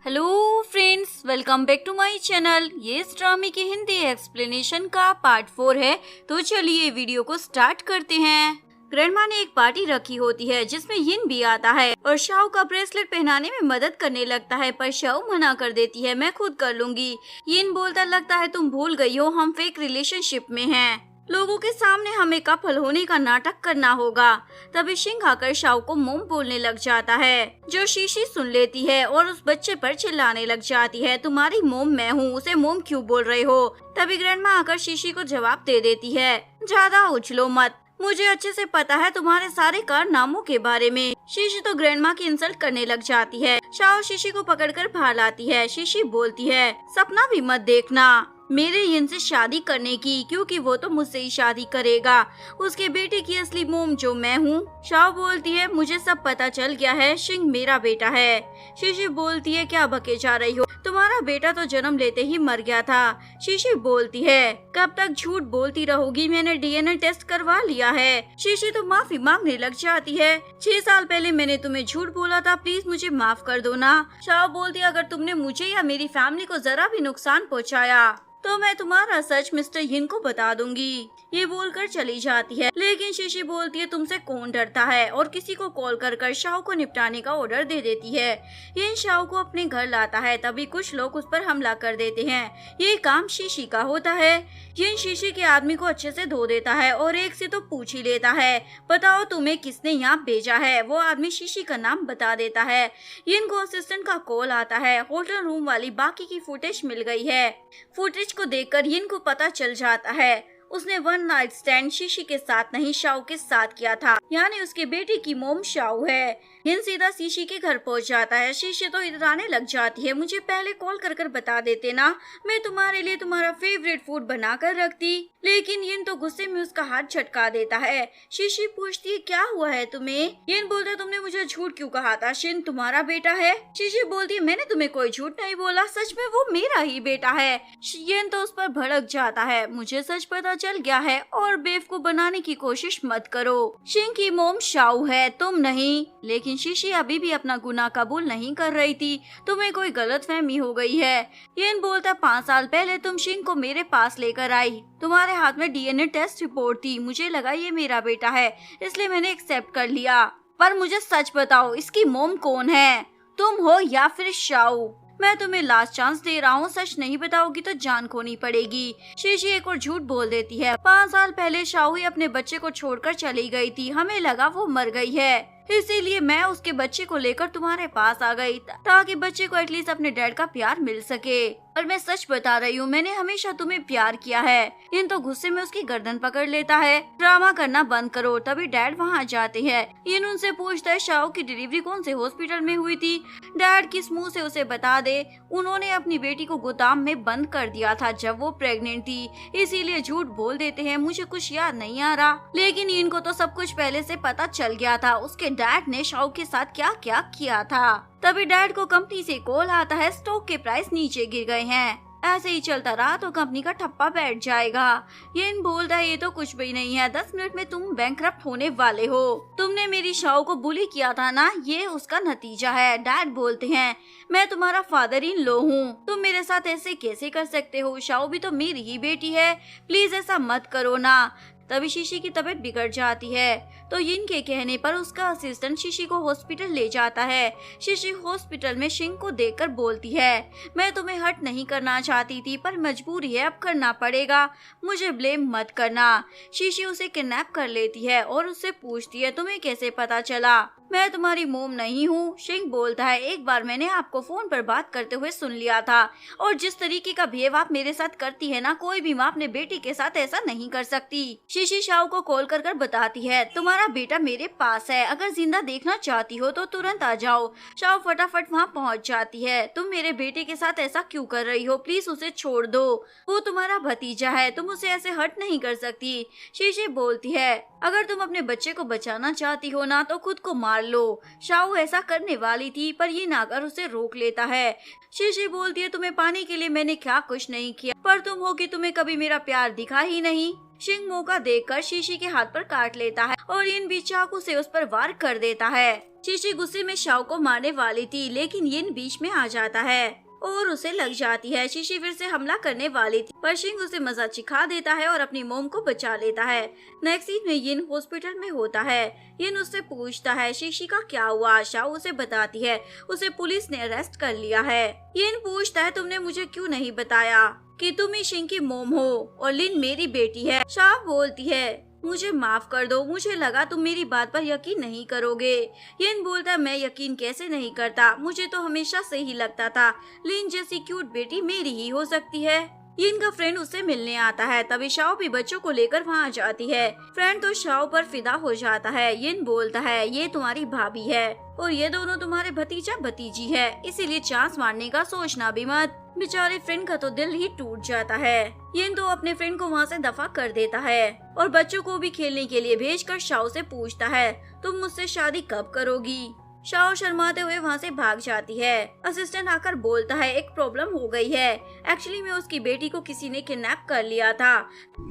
Hello friends, welcome back to my channel. ये इस ड्रामे की हिंदी एक्सप्लेनेशन का पार्ट 4 है। तो चलिए वीडियो को स्टार्ट करते हैं। ग्रैंडमा ने एक पार्टी रखी होती है जिसमें यिन भी आता है और शाओ का ब्रेसलेट पहनाने में मदद करने लगता है, पर शाओ मना कर देती है, मैं खुद कर लूंगी। यिन बोलता, लगता है तुम भूल गई हो हम फेक रिलेशनशिप में हैं। लोगों के सामने हमें कपल होने का नाटक करना होगा। तभी शिंग आकर शाओ को मोम बोलने लग जाता है, जो शीशी सुन लेती है और उस बच्चे पर चिल्लाने लग जाती है, तुम्हारी मोम मैं हूँ, उसे मोम क्यों बोल रहे हो। तभी ग्रैंडमा आकर शीशी को जवाब दे देती है, ज्यादा उछलो मत, मुझे अच्छे से पता है तुम्हारे सारे कारनामों के बारे में। शीशी तो ग्रैंडमा की इंसल्ट करने लग जाती है। शाओ शीशी को पकड़कर बाहर लाती है। शीशी बोलती है, सपना भी मत देखना मेरे यिन से शादी करने की, क्योंकि वो तो मुझसे ही शादी करेगा। उसके बेटे की असली मोम जो मैं हूँ। शाओ बोलती है, मुझे सब पता चल गया है, शिंग मेरा बेटा है। शीशी बोलती है, क्या बके जा रही हो, तुम्हारा बेटा तो जन्म लेते ही मर गया था। शीशी बोलती है, कब तक झूठ बोलती रहोगी, मैंने डीएनए टेस्ट करवा लिया है। शीशी तो माफी मांगने लग जाती है, 6 साल पहले मैंने तुम्हें झूठ बोला था, प्लीज मुझे माफ कर दो ना। शाओ बोलती है, अगर तुमने मुझे या मेरी फैमिली को जरा भी नुकसान पहुँचाया तो मैं तुम्हारा सच मिस्टर यिन को बता दूंगी। ये बोलकर चली जाती है, लेकिन शीशी बोलती है, तुमसे कौन डरता है, और किसी को कॉल कर शाओ को निपटाने का ऑर्डर दे देती है। यिन शाओ को अपने घर लाता है, तभी कुछ लोग उस पर हमला कर देते हैं। ये काम शीशी का होता है। यिन शीशी के आदमी को अच्छे से धो देता है और एक से तो पूछ ही लेता है, बताओ तुम्हें किसने यहाँ भेजा है। वो आदमी शीशी का नाम बता देता है। यिन को असिस्टेंट का कॉल आता है, होटल रूम वाली बाकी की फुटेज मिल गई है। फुटेज को देखकर यिन को पता चल जाता है, उसने वन नाइट स्टैंड शीशी के साथ नहीं शाओ के साथ किया था, यानी उसके बेटे की मोम शाओ है। यिन सीधा शीशी के घर पहुंच जाता है। शीशी तो इतराने लग जाती है, मुझे पहले कॉल कर बता देते ना, मैं तुम्हारे लिए तुम्हारा फेवरेट फूड बना कर रखती। लेकिन यिन तो गुस्से में उसका हाथ झटका देता है। शीशी पूछती है, क्या हुआ है तुम्हें। यिन बोलता है, तुमने मुझे झूठ क्यों कहा था, शिन तुम्हारा बेटा है। शीशी बोलती है, मैंने तुम्हें कोई झूठ नहीं बोला, सच में वो मेरा ही बेटा है। यिन तो उस पर भड़क जाता है, मुझे सच पता चल गया है और बेवकूफ बनाने की कोशिश मत करो। शिंग की मोम शाओ है, तुम नहीं। लेकिन शीशी अभी भी अपना गुनाह कबूल नहीं कर रही थी, तुम्हें कोई गलतफहमी हो गई है। यिन बोलता, 5 साल पहले तुम शिंग को मेरे पास लेकर आई, तुम्हारे हाथ में डीएनए टेस्ट रिपोर्ट थी, मुझे लगा ये मेरा बेटा है, इसलिए मैंने एक्सेप्ट कर लिया। पर मुझे सच बताओ, इसकी मोम कौन है, तुम हो या फिर शाओ। मैं तुम्हें लास्ट चांस दे रहा हूँ, सच नहीं बताओगी तो जान खोनी पड़ेगी। शीशी एक और झूठ बोल देती है, 5 साल पहले शाओ ही अपने बच्चे को छोड़कर चली गई थी, हमें लगा वो मर गई है, इसीलिए मैं उसके बच्चे को लेकर तुम्हारे पास आ गई, ताकि बच्चे को एटलीस्ट अपने डैड का प्यार मिल सके। और मैं सच बता रही हूँ, मैंने हमेशा तुम्हें प्यार किया है। यिन तो गुस्से में उसकी गर्दन पकड़ लेता है, ड्रामा करना बंद करो। तभी डैड वहाँ जाते हैं। यिन उनसे पूछता है, शाओ की डिलीवरी कौन से हॉस्पिटल में हुई थी। डैड किस मुंह से उसे बता दे, उन्होंने अपनी बेटी को गोदाम में बंद कर दिया था जब वो प्रेग्नेंट थी, इसीलिए झूठ बोल देते हैं, मुझे कुछ याद नहीं आ रहा। लेकिन यिन को तो सब कुछ पहले से पता चल गया था, उसके डैड ने शाओ के साथ क्या क्या किया था। तभी डैड को कंपनी से कॉल आता है, स्टॉक के प्राइस नीचे गिर गए हैं, ऐसे ही चलता रहा तो कंपनी का ठप्पा बैठ जाएगा। यिन बोलता है, ये तो कुछ भी नहीं है, 10 मिनट में तुम बैंकरप्ट होने वाले हो, तुमने मेरी शाओ को बुली किया था ना, ये उसका नतीजा है। डैड बोलते हैं, मैं तुम्हारा फादर इन लॉ हूँ, तुम मेरे साथ ऐसे कैसे कर सकते हो, शाओ भी तो मेरी ही बेटी है, प्लीज ऐसा मत करो ना। तभी शीशी की तबीयत बिगड़ जाती है, तो यिन के कहने पर उसका असिस्टेंट शीशी को हॉस्पिटल ले जाता है। शीशी हॉस्पिटल में शिंग को देखकर बोलती है, मैं तुम्हें हर्ट नहीं करना चाहती थी, पर मजबूरी है, अब करना पड़ेगा, मुझे ब्लेम मत करना। शीशी उसे किडनैप कर लेती है और उससे पूछती है, तुम्हें कैसे पता चला मैं तुम्हारी मोम नहीं हूँ। शिंग बोलता है, एक बार मैंने आपको फोन पर बात करते हुए सुन लिया था, और जिस तरीके का बिहेव आप मेरे साथ करती है ना, कोई भी माँ अपने बेटी के साथ ऐसा नहीं कर सकती। शीशी शाओ को कॉल कर बताती है, तुम्हारा बेटा मेरे पास है, अगर जिंदा देखना चाहती हो तो तुरंत आ जाओ। शाओ फटाफट वहाँ पहुँच जाती है, तुम मेरे बेटे के साथ ऐसा क्यों कर रही हो, प्लीज उसे छोड़ दो, वो तुम्हारा भतीजा है, तुम उसे ऐसे हर्ट नहीं कर सकती। शीशी बोलती है, अगर तुम अपने बच्चे को बचाना चाहती हो ना तो खुद को मार लो। शाओ ऐसा करने वाली थी पर ये नागर उसे रोक लेता है। शीशी बोलती है तुम्हें पाने के लिए मैंने क्या कुछ नहीं किया, पर तुम हो कि तुम्हें कभी मेरा प्यार दिखा ही नहीं। शिंग मौका देखकर शीशी के हाथ पर काट लेता है और यिन भी चाकू से उस पर वार कर देता है। शीशी गुस्से में शाओ को मारने वाली थी लेकिन यिन बीच में आ जाता है और उसे लग जाती है। शीशी फिर से हमला करने वाली थी पर शिंग उसे मजा चिखा देता है और अपनी मोम को बचा लेता है। नेक्स्ट सीन में यिन हॉस्पिटल में होता है। यिन उससे पूछता है शीशी का क्या हुआ। शाओ उसे बताती है उसे पुलिस ने अरेस्ट कर लिया है। यिन पूछता है तुमने मुझे क्यों नहीं बताया कि तुम ही शिंग की मोम हो और लिन मेरी बेटी है। शाओ बोलती है मुझे माफ कर दो, मुझे लगा तुम मेरी बात पर यकीन नहीं करोगे। यिन बोलता मैं यकीन कैसे नहीं करता, मुझे तो हमेशा से ही लगता था लिन जैसी क्यूट बेटी मेरी ही हो सकती है। यिन का फ्रेंड उससे मिलने आता है तभी शाओ भी बच्चों को लेकर वहाँ जाती है। फ्रेंड तो शाओ पर फिदा हो जाता है। यिन बोलता है ये तुम्हारी भाभी है और ये दोनों तुम्हारे भतीजा भतीजी है, इसीलिए चांस मारने का सोचना भी मत। बेचारे फ्रेंड का तो दिल ही टूट जाता है। यिन तो अपने फ्रेंड को वहाँ से दफा कर देता है और बच्चों को भी खेलने के लिए भेजकर शाओ से पूछता है तुम मुझसे शादी कब करोगी। शाओ शर्माते हुए वहाँ से भाग जाती है। असिस्टेंट आकर बोलता है एक प्रॉब्लम हो गई है, एक्चुअली में उसकी बेटी को किसी ने किडनैप कर लिया था।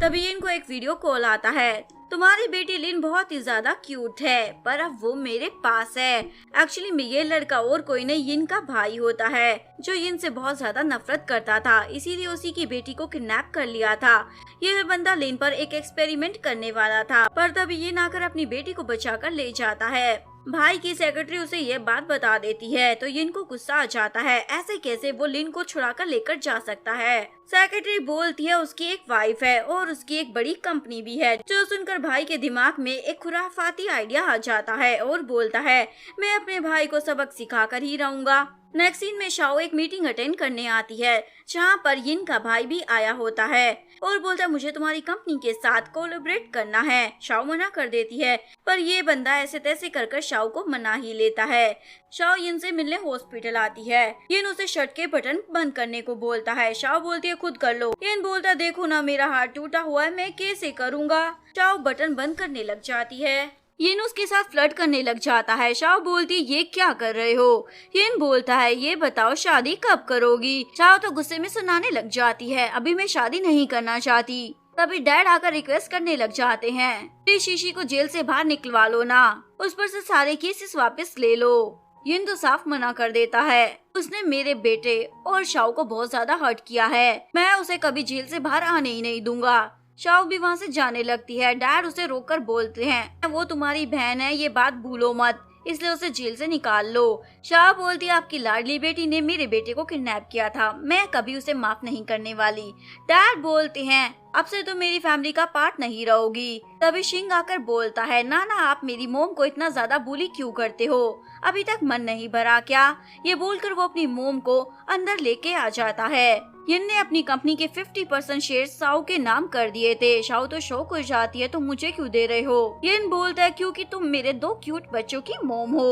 तभी यिन को एक वीडियो कॉल आता है तुम्हारी बेटी लिन बहुत ही ज्यादा क्यूट है पर अब वो मेरे पास है। एक्चुअली में ये लड़का और कोई नहीं यिन का भाई होता है जो यिन से बहुत ज्यादा नफरत करता था, इसीलिए उसी की बेटी को किडनैप कर लिया था। यह बंदा लिन पर एक एक्सपेरिमेंट करने वाला था पर तभी यिन आकर अपनी बेटी को बचाकर ले जाता है। भाई की सेक्रेटरी उसे ये बात बता देती है तो यिन को गुस्सा आ जाता है, ऐसे कैसे वो लिन को छुड़ा कर लेकर जा सकता है। सेक्रेटरी बोलती है उसकी एक वाइफ है और उसकी एक बड़ी कंपनी भी है। जो सुनकर भाई के दिमाग में एक खुराफाती आइडिया आ जाता है और बोलता है मैं अपने भाई को सबक सिखा कर ही रहूंगा। नेक्स्ट सीन में शाओ एक मीटिंग अटेंड करने आती है जहाँ पर यिन का भाई भी आया होता है और बोलता है मुझे तुम्हारी कंपनी के साथ कोलैबोरेट करना है। शाओ मना कर देती है पर ये बंदा ऐसे तैसे कर शाओ को मना ही लेता है। शाओ यिन से मिलने हॉस्पिटल आती है। यिन उसे शर्ट के बटन बंद करने को बोलता है। शाओ बोलती है खुद कर लो। यिन बोलता देखो ना मेरा हाथ टूटा हुआ है, मैं कैसे करूँगा। शाओ बटन बंद करने लग जाती है। यिन उसके साथ फ्लर्ट करने लग जाता है। शाओ बोलती ये क्या कर रहे हो। यिन बोलता है ये बताओ शादी कब करोगी। शाओ तो गुस्से में सुनाने लग जाती है अभी मैं शादी नहीं करना चाहती। तभी डैड आकर रिक्वेस्ट करने लग जाते हैं प्लीज शीशी को जेल से बाहर निकलवा लो ना, उस पर से सारे केसेस वापस ले लो। यिन तो साफ मना कर देता है उसने मेरे बेटे और शाओ को बहुत ज्यादा हर्ट किया है, मैं उसे कभी जेल से बाहर आने ही नहीं दूंगा। शाओ भी वहाँ से जाने लगती है। डैड उसे रोककर बोलते हैं वो तुम्हारी बहन है, ये बात भूलो मत, इसलिए उसे जेल से निकाल लो। शाओ बोलती है आपकी लाडली बेटी ने मेरे बेटे को किडनैप किया था, मैं कभी उसे माफ नहीं करने वाली। डैड बोलते हैं अब से तो मेरी फैमिली का पार्ट नहीं रहोगी। तभी शिंग आकर बोलता है ना आप मेरी मोम को इतना ज्यादा बुली क्यों करते हो, अभी तक मन नहीं भरा क्या। ये बोलकर वो अपनी मोम को अंदर लेके आ जाता है। यिन ने अपनी कंपनी के 50% शेयर शाओ के नाम कर दिए थे। शाओ तो शौक हो जाती है तो मुझे क्यों दे रहे हो। यिन बोलता है क्योंकि तुम मेरे 2 क्यूट बच्चों की मोम हो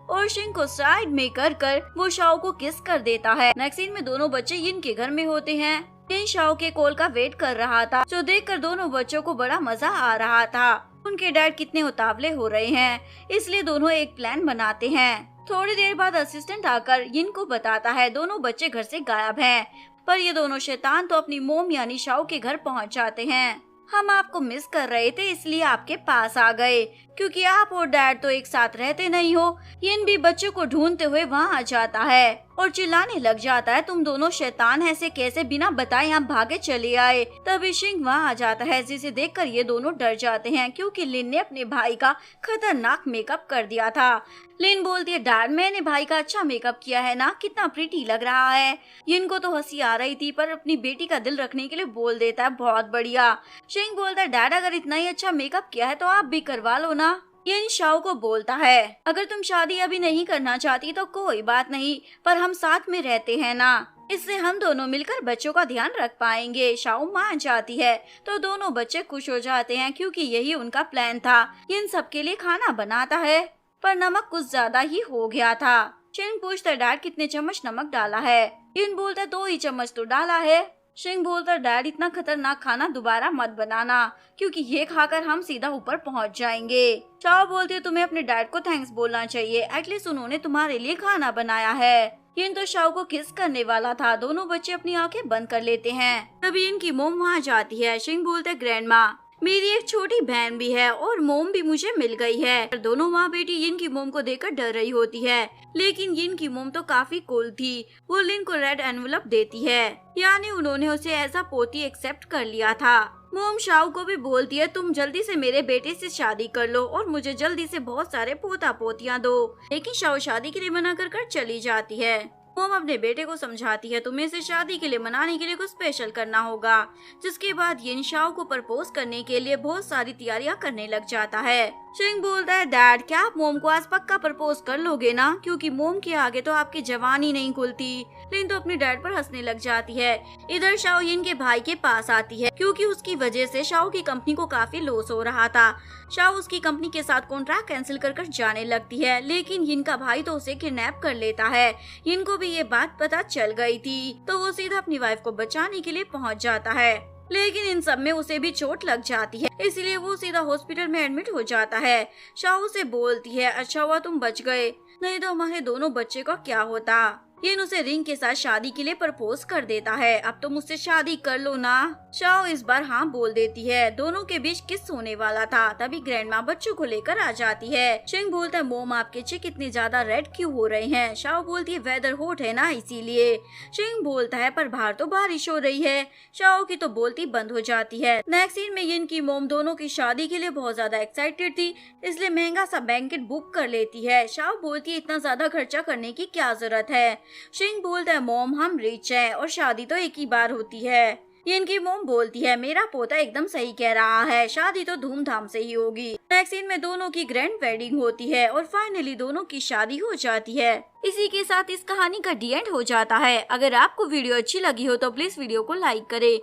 और शिंग को साइड में कर वो शाओ को किस कर देता है। नेक्स्ट सीन में दोनों बच्चे यिन के घर में होते हैं। यिन शाओ के कॉल का वेट कर रहा था जो देखकर दोनों बच्चों को बड़ा मजा आ रहा था। उनके डैड कितने उतावले हो रहे हैं, इसलिए दोनों एक प्लान बनाते हैं। थोड़ी देर बाद असिस्टेंट आकर यिन को बताता है दोनों बच्चे घर से गायब हैं, पर ये दोनों शैतान तो अपनी मोम यानी शाओ के घर पहुंच जाते हैं। हम आपको मिस कर रहे थे इसलिए आपके पास आ गए, क्योंकि आप और डैड तो एक साथ रहते नहीं हो। यिन भी बच्चों को ढूंढते हुए वहाँ आ जाता है और चिल्लाने लग जाता है तुम दोनों शैतान ऐसे कैसे बिना बताए यहाँ भागे चले आए। तभी शिंग वहाँ आ जाता है जिसे देखकर ये दोनों डर जाते हैं क्योंकि लिन ने अपने भाई का खतरनाक मेकअप कर दिया था। लिन बोलती है डैड मैंने भाई का अच्छा मेकअप किया है ना, कितना प्रीटी लग रहा है। यिन को तो हंसी आ रही थी पर अपनी बेटी का दिल रखने के लिए बोल देता है बहुत बढ़िया। शिंग बोलता है डैड अगर इतना ही अच्छा मेकअप किया है तो आप भी करवा लो ना। यिन शाओ को बोलता है अगर तुम शादी अभी नहीं करना चाहती तो कोई बात नहीं, पर हम साथ में रहते हैं ना, इससे हम दोनों मिलकर बच्चों का ध्यान रख पाएंगे। शाओ मान जाती है तो दोनों बच्चे खुश हो जाते हैं क्योंकि यही उनका प्लान था। यिन सबके लिए खाना बनाता है पर नमक कुछ ज्यादा ही हो गया था। शिंग पूछता है डैड कितने चम्मच नमक डाला है। यिन बोलता 2 ही चम्मच तो डाला है। शिंग बोलता डैड इतना खतरनाक खाना दोबारा मत बनाना क्योंकि ये खाकर हम सीधा ऊपर पहुंच जाएंगे। शाओ बोलती है तुम्हें अपने डैड को थैंक्स बोलना चाहिए, एटलीस्ट उन्होंने तुम्हारे लिए खाना बनाया है। यिन तो शाओ को किस करने वाला था। दोनों बच्चे अपनी आंखें बंद कर लेते हैं। तभी इनकी मोम वहाँ जाती है। शिंग बोलते है ग्रैंडमा मेरी एक छोटी बहन भी है और मोम भी मुझे मिल गई है। दोनों माँ बेटी यिन की मोम को देखकर डर रही होती है, लेकिन यिन की मोम तो काफी कूल थी। वो लिन को रेड एनवलप देती है, यानी उन्होंने उसे एज अ पोती एक्सेप्ट कर लिया था। मोम शाओ को भी बोलती है तुम जल्दी से मेरे बेटे से शादी कर लो और मुझे जल्दी से बहुत सारे पोता पोतियाँ दो, लेकिन शाओ शादी के लिए मना कर चली जाती है। मोम अपने बेटे को समझाती है तुम्हें इसे शादी के लिए मनाने के लिए कुछ स्पेशल करना होगा, जिसके बाद यिन शाओ को प्रपोज करने के लिए बहुत सारी तैयारियां करने लग जाता है। शिंग बोलता है डैड क्या आप मोम को आज पक्का प्रपोज कर लोगे ना, क्योंकि मोम के आगे तो आपकी जवानी नहीं खुलती। लिन तो अपने डैड पर हंसने लग जाती है। इधर शाओ यिन के भाई के पास आती है क्योंकि उसकी वजह से शाओ की कंपनी को काफी लॉस हो रहा था। शाओ उसकी कंपनी के साथ कॉन्ट्रैक्ट कैंसिल कर जाने लगती है, लेकिन यिन का भाई तो उसे किडनैप कर लेता है। यिन को भी ये बात पता चल गई थी, तो वो सीधा अपनी वाइफ को बचाने के लिए पहुंच जाता है, लेकिन इन सब में उसे भी चोट लग जाती है, इसलिए वो सीधा हॉस्पिटल में एडमिट हो जाता है। शाओ से बोलती है अच्छा हुआ तुम बच गए, नहीं तो हमारे दोनों बच्चे का क्या होता। यिन उसे रिंग के साथ शादी के लिए प्रपोज कर देता है, अब तो मुझसे शादी कर लो ना। शाओ इस बार हाँ बोल देती है। दोनों के बीच किस होने वाला था, तभी ग्रैंडमा बच्चों को लेकर आ जाती है। शिंग बोलता है मोम आपके चिक इतने ज्यादा रेड क्यों हो रहे हैं। शाओ बोलती है वेदर हॉट है ना इसीलिए। शिंग बोलता है पर बाहर तो बारिश हो रही है। शाओ की तो बोलती बंद हो जाती है। नेक्स्ट सीन में यिन की मोम दोनों की शादी के लिए बहुत ज्यादा एक्साइटेड थी, इसलिए महंगा सा बैंकेट बुक कर लेती है। शाओ बोलती है इतना ज्यादा खर्चा करने की क्या जरूरत है। शिंग बोलता है मोम हम रिच हैं और शादी तो एक ही बार होती है। यिन की मोम बोलती है मेरा पोता एकदम सही कह रहा है, शादी तो धूमधाम से ही होगी। नेक्स्ट सीन में दोनों की ग्रैंड वेडिंग होती है और फाइनली दोनों की शादी हो जाती है। इसी के साथ इस कहानी का डी एंड हो जाता है। अगर आपको वीडियो अच्छी लगी हो तो प्लीज वीडियो को लाइक करें।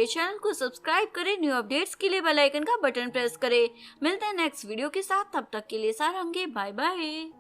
चैनल को सब्सक्राइब करें। न्यू अपडेट्स के लिए बेल आइकन का बटन प्रेस करें। मिलते हैं नेक्स्ट वीडियो के साथ, तब तक के लिए सारंगे बाय बाय।